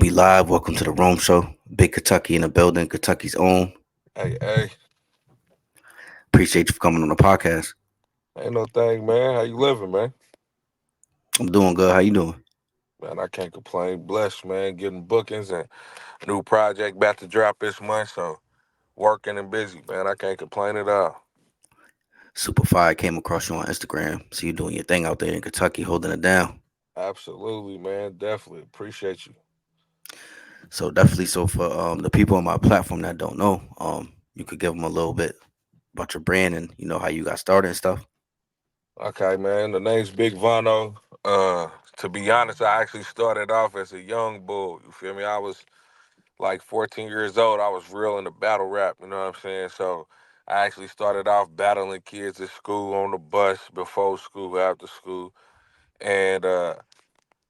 We live. Welcome to the Rome Show. Big Kentucky in the building. Kentucky's own. Hey, Appreciate you for coming on the podcast. ain't no thing, man. How you living, man? I'm doing good. How you doing? Man, I can't complain. Blessed, man. Getting bookings and new project about to drop this month, so working and busy, man. I can't complain at all. Super Fire came across you on Instagram. See you doing your thing out there in Kentucky, holding it down. Absolutely, man. Definitely appreciate you. So definitely. So for the people on my platform that don't know, you could give them a little bit about your brand and how you got started and stuff. Okay, man. The name's Big Vonno. Uh, to be honest, I actually started off as a young bull. You feel me? I was like 14 years old. I was real into battle rap. You know what I'm saying? So I actually started off battling kids at school, on the bus, before school, after school, and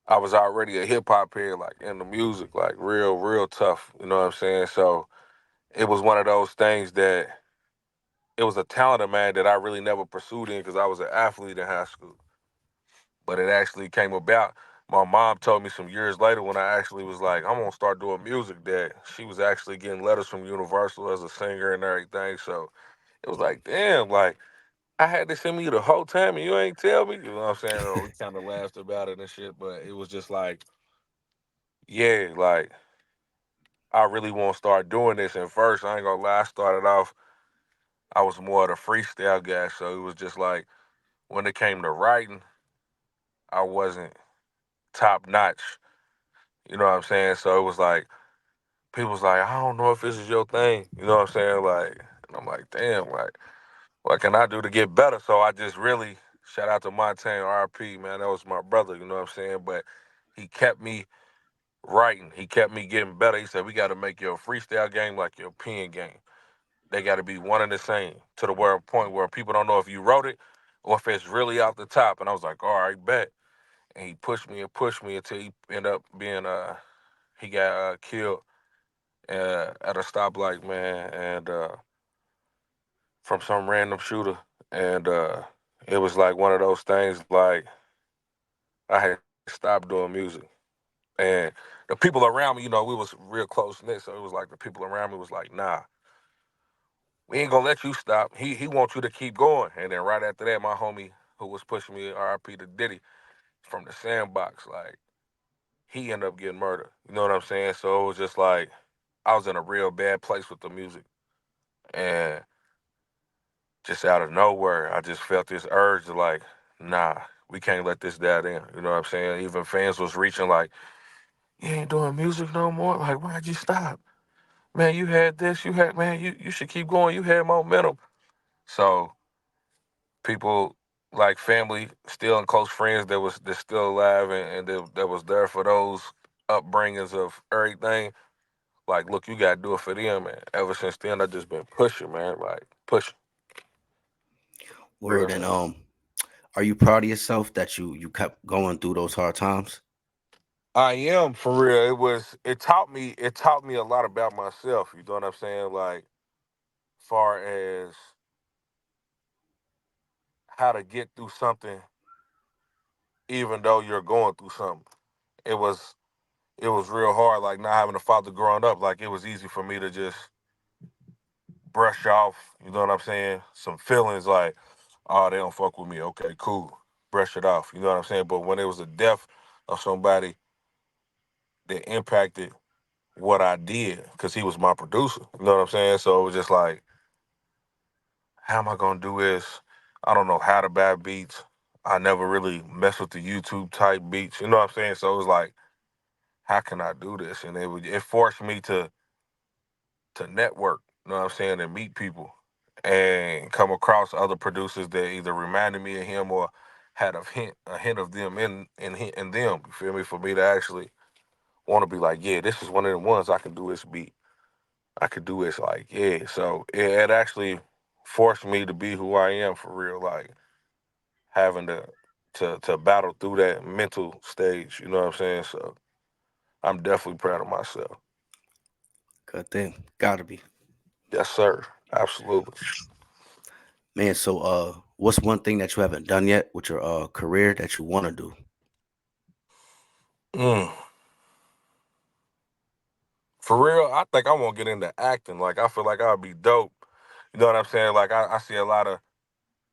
I was already a hip hop head, like in the music, like real tough. You know what I'm saying? So it was one of those things that it was a talent of mine that I really never pursued in because I was an athlete in high school. But it actually came about. My mom told me some years later when I actually was like, I'm gonna start doing music, that she was actually getting letters from Universal as a singer and everything. So it was like, damn, like I had this in me the whole time and you ain't tell me. You know what I'm saying? Or we kind of laughed about it and shit, but it was just like, yeah, like I really want to start doing this. And first, I ain't gonna lie, I started off, I was more of the freestyle guy. So it was just like when it came to writing, I wasn't top notch. You know what I'm saying? So it was like, people was like, I don't know if this is your thing. You know what I'm saying? Like, and I'm like, damn, like, what can I do to get better? So I just really, shout out to Montaigne RP, man. That was my brother, you know what I'm saying? But he kept me writing. He kept me getting better. He said, we got to make your freestyle game like your pen game. They got to be one and the same to the where point where people don't know if you wrote it or if it's really off the top. And I was like, all right, bet. And he pushed me until he ended up being he got killed at a stoplight, man, and from some random shooter. And it was like one of those things. Like I had stopped doing music, and the people around me, we was real close knit. So it was like the people around me was like, nah, we ain't gonna let you stop. He wants you to keep going. And then right after that, my homie who was pushing me, RIP to Diddy, from the sandbox, like he ended up getting murdered. You know what I'm saying? So it was just like I was in a real bad place with the music. And just out of nowhere, I just felt this urge to like, nah, we can't let this die in. You know what I'm saying? Even fans was reaching like, you ain't doing music no more. Like, why'd you stop? Man, you had this, you had man, you should keep going. You had momentum. So people like family, still and close friends that's still alive and that was there for those upbringings of everything. Like, look, you gotta do it for them, man. Ever since then, I just been pushing, man. Like pushing, real Word. And nigga. are you proud of yourself that you kept going through those hard times? I am for real. It taught me a lot about myself. You know what I'm saying? Like far as how to get through something even though you're going through something. It was it was real hard, like not having a father growing up. Like it was easy for me to just brush off, you know what I'm saying? Some feelings like, oh, they don't fuck with me. Okay, cool. Brush it off. You know what I'm saying? But when it was a death of somebody that impacted what I did, because he was my producer. You know what I'm saying? So it was just like, how am I gonna do this? I don't know how to buy beats. I never really mess with the YouTube type beats. You know what I'm saying? So it was like, how can I do this? And it forced me to network. You know what I'm saying? And meet people and come across other producers that either reminded me of him or had a hint of them in them. You feel me? For me to actually want to be like, yeah, this is one of the ones I can do this beat. I could do this, like, yeah. So it actually forced me to be who I am for real, like having to battle through that mental stage, you know what I'm saying? So I'm definitely proud of myself. Good thing. Gotta be. Yes, sir. Absolutely. Man, so what's one thing that you haven't done yet with your career that you want to do? Mm. For real, I think I want to get into acting. Like I feel like I'd be dope. You know what I'm saying? Like I see a lot of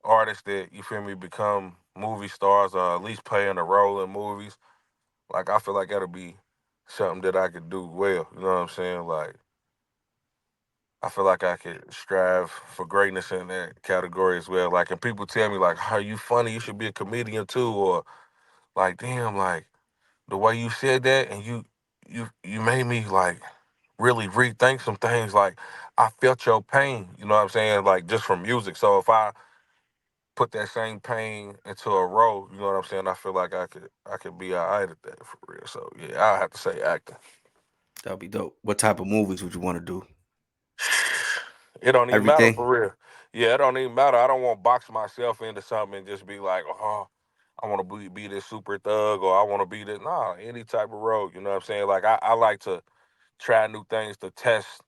artists that you feel me become movie stars or at least playing a role in movies. Like I feel like that'll be something that I could do well. You know what I'm saying? Like I feel like I could strive for greatness in that category as well. Like, and people tell me like, "Are you funny? You should be a comedian too," or like, "Damn, like the way you said that, and you made me like really rethink some things. Like, I felt your pain. You know what I'm saying? Like just from music. So if I put that same pain into a role, you know what I'm saying? I feel like I could be alright at that for real. So yeah, I have to say acting. That'd be dope. What type of movies would you want to do? It don't even matter Everything. for real. Yeah, it don't even matter. I don't want to box myself into something and just be like, oh, I want to be this super thug or I want to be this. Nah, any type of role. You know what I'm saying? Like I like to try new things to test.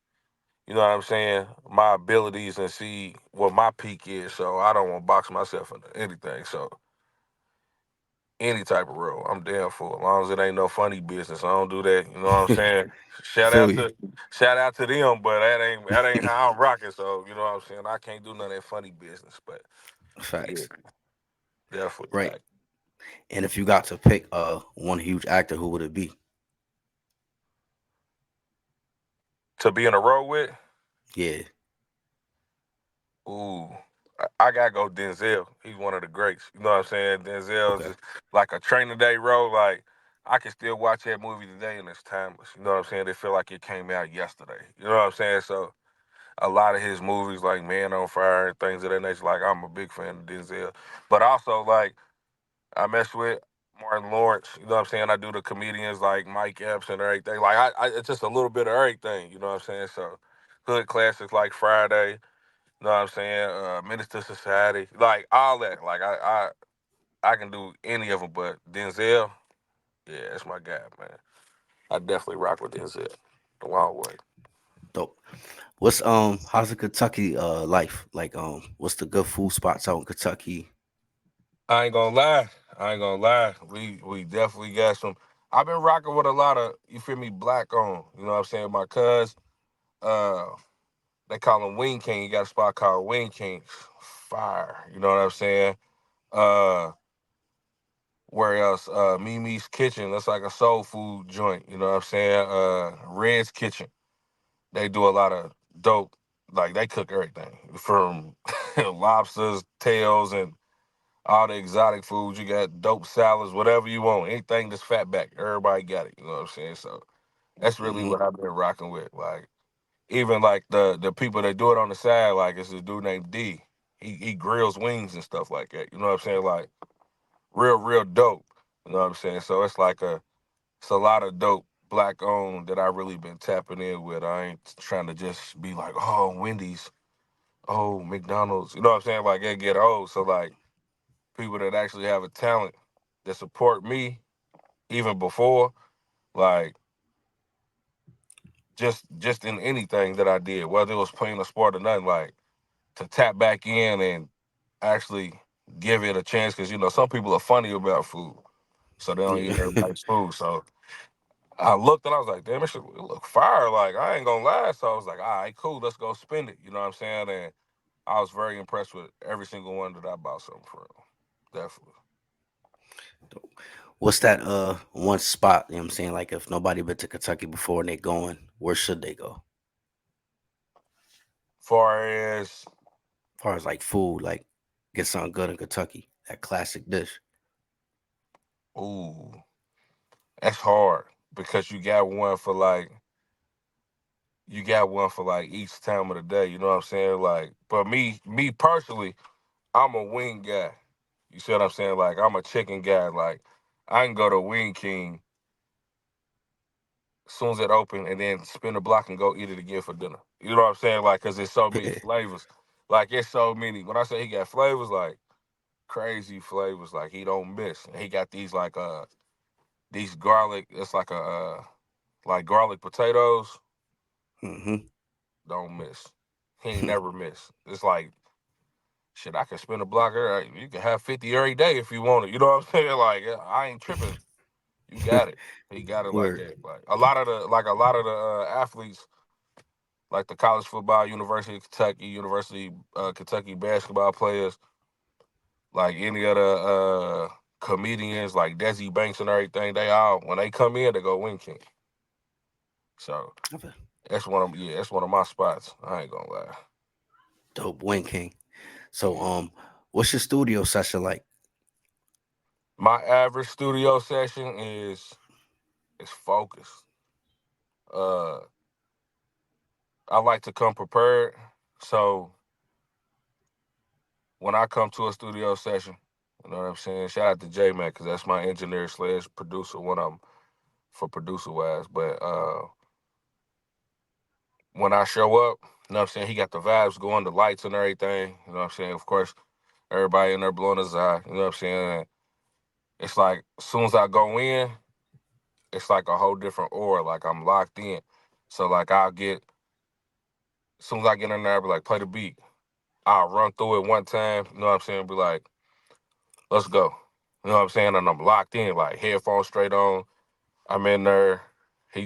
You know what I'm saying? My abilities and see what my peak is. So I don't want to box myself into anything. So any type of role, I'm down for. As long as it ain't no funny business, I don't do that. You know what I'm saying? Shout Feel out you. to shout out to them, but that ain't how I'm rocking. So you know what I'm saying? I can't do none of that funny business. But yeah, Facts. definitely Right. act. And if you got to pick one huge actor, who would it be? To be in a row with, Yeah. ooh, I gotta go Denzel. He's one of the greats. You know what I'm saying? Denzel is Okay. just like a training day role. Like I can still watch that movie today and it's timeless. You know what I'm saying? They feel like it came out yesterday. You know what I'm saying? So a lot of his movies like Man on Fire and things of that nature. Like I'm a big fan of Denzel, but also like I mess with Martin Lawrence. You know what I'm saying? I do the comedians like Mike Epps and everything. Like it's just a little bit of everything. You know what I'm saying? So hood classics like Friday. You know what I'm saying? Menace to Society, like all that. Like I can do any of them, but Denzel, yeah, that's my guy, man. I definitely rock with Denzel the long way. Dope. What's how's the Kentucky life? Like what's the good food spots out in Kentucky? I ain't gonna lie. I ain't gonna lie. We definitely got some. I've been rocking with a lot of you feel me black on. You know what I'm saying? My cuz, uh, they call him Wing King. He got a spot called Wing King. Fire. You know what I'm saying? Uh, where else? Mimi's Kitchen. That's like a soul food joint. You know what I'm saying? Red's Kitchen. They do a lot of dope. Like they cook everything from lobsters, tails, and all the exotic foods. You got dope salads, whatever you want. Anything that's fat back. Everybody got it. You know what I'm saying? So that's really Hmm. what I've been rocking with. Like even like the people that do it on the side, like it's a dude named D. He grills wings and stuff like that. You know what I'm saying? Like real dope. You know what I'm saying? So it's a lot of dope black owned that I really been tapping in with. I ain't trying to just be like, oh, Wendy's, oh, McDonald's. You know what I'm saying? Like it get old. So like people that actually have a talent that support me even before, like just in anything that I did, whether it was playing a sport or nothing, like to tap back in and actually give it a chance. Because you know some people are funny about food, so they don't eat Yeah. everybody's food. So I looked and I was like, damn, it look fire. Like I ain't gonna lie. So I was like, all right, cool, let's go spend it. You know what I'm saying? And I was very impressed with every single one that I bought something from. Definitely. What's that one spot, you know what I'm saying? Like if nobody been to Kentucky before and they going, where should they go? Far as As far as like food, like get something good in Kentucky. That classic dish. ooh, that's hard because you got one for like each time of the day. You know what I'm saying? Like, but me personally, I'm a wing guy. You see what I'm saying? Like, I'm a chicken guy. Like, I can go to Wing King as soon as it open and then spin the block and go eat it again for dinner. You know what I'm saying? Like, cause there's so many flavors. Like, it's so many. When I say he got flavors, like crazy flavors, like he don't miss. And he got these garlic. It's like garlic potatoes. Hmm. Don't miss. He ain't never miss. It's like shit. I can spin a block. You can have 50 every day if you want it. You know what I'm saying? Like I ain't tripping. You got it. He got it like Word. that. Like a lot of the athletes, like the college football, University Kentucky basketball players, like any of the comedians, like Desi Banks and everything. They all when they come in, they go win king. So Okay. that's one of my spots. I ain't gonna lie. Dope. Wing King. So Yeah. what's your studio session like? My average studio session is focused. Uh, I like to come prepared. So when I come to a studio session, you know what I'm saying? Shout out to J Mac because that's my engineer slash producer when I'm for producer wise. But when I show up, you know what I'm saying? He got the vibes going, the lights and everything. You know what I'm saying? Of course, everybody in there blowing his eye. You know what I'm saying? It's like as soon as I go in, it's like a whole different aura. Like I'm locked in. So like as soon as I get in there, I'll be like, play the beat. I'll run through it one time. You know what I'm saying? Be like, let's go. You know what I'm saying? And I'm locked in, like headphones straight on. I'm in there.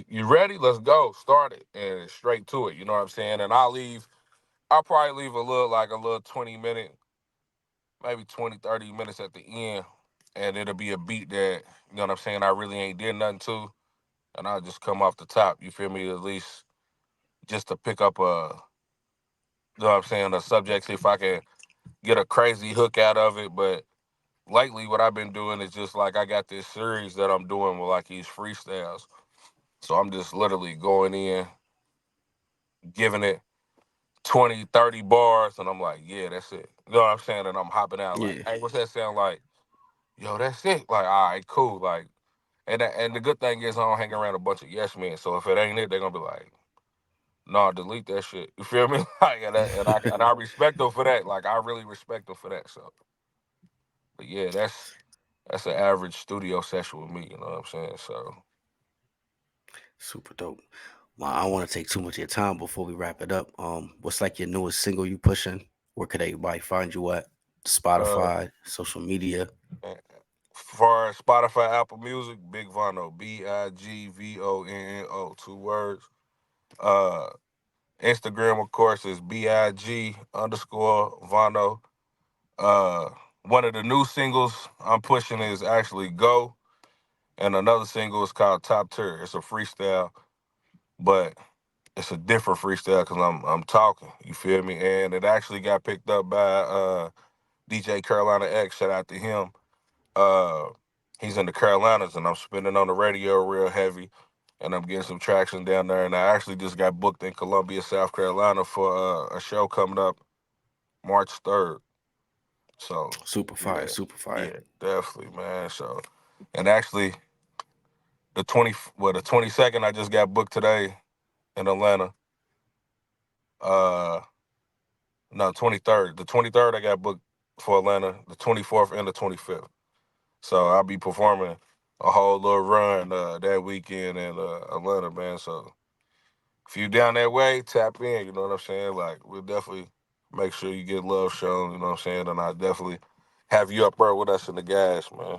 You ready? Let's go. Start it. And it's straight to it. You know what I'm saying? And I'll probably leave a little 20-minute, maybe 20, 30 minutes at the end. And it'll be a beat that, you know what I'm saying, I really ain't did nothing to. And I'll just come off the top. You feel me? At least just to pick up you know what I'm saying, a subject, see if I can get a crazy hook out of it. But lately, what I've been doing is just like I got this series that I'm doing with like these freestyles. So I'm just literally going in, giving it 20, 30 bars, and I'm like, yeah, that's it. You know what I'm saying? And I'm hopping out like, Yeah. hey, what's that sound like? Yo, that's it. Like, all right, cool. Like, and the good thing is I don't hang around a bunch of yes men. So if it ain't it, they're gonna be like, no, delete that shit. You feel me? Like, and I respect them for that. Like, I really respect them for that. So, but yeah, that's an average studio session with me. You know what I'm saying? So, Super dope. Well, I don't want to take too much of your time before we wrap it up. What's like your newest single you pushing? Where could everybody find you at? uh, Spotify, social media. for Spotify, Apple Music, Big Vonno, BIGVONNO, 2 words. Uh, Instagram, of course, is BIG_Vonno. Uh, one of the new singles I'm pushing is actually Go, and another single is called Top Tier. It's a freestyle, but it's a different freestyle because I'm talking. You feel me? And it actually got picked up by DJ Carolina X. Shout out to him. Uh, he's in the Carolinas, and I'm spinning on the radio real heavy, and I'm getting some traction down there. And I actually just got booked in Columbia, South Carolina for a show coming up March 3rd. So Super fire, yeah, super fire. yeah, definitely, man. So, and actually, the 22nd, I just got booked today in Atlanta. Uh, no, 23rd. The 23rd, I got booked for Atlanta. The 24th and the 25th. So I'll be performing a whole little run that weekend in Atlanta, man. So if you down that way, tap in. You know what I'm saying? Like we'll definitely make sure you get love shown. You know what I'm saying? And I definitely have you up there with us in the gas, man.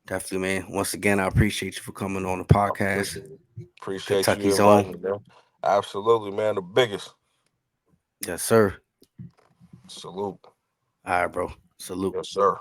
Definitely, man. Once again, I appreciate you for coming on the I podcast. appreciate it. Appreciate you Kentucky's own. inviting me, man. Absolutely, man. The biggest. Yes, sir. Salute. All right, bro. Salute. Yes, sir.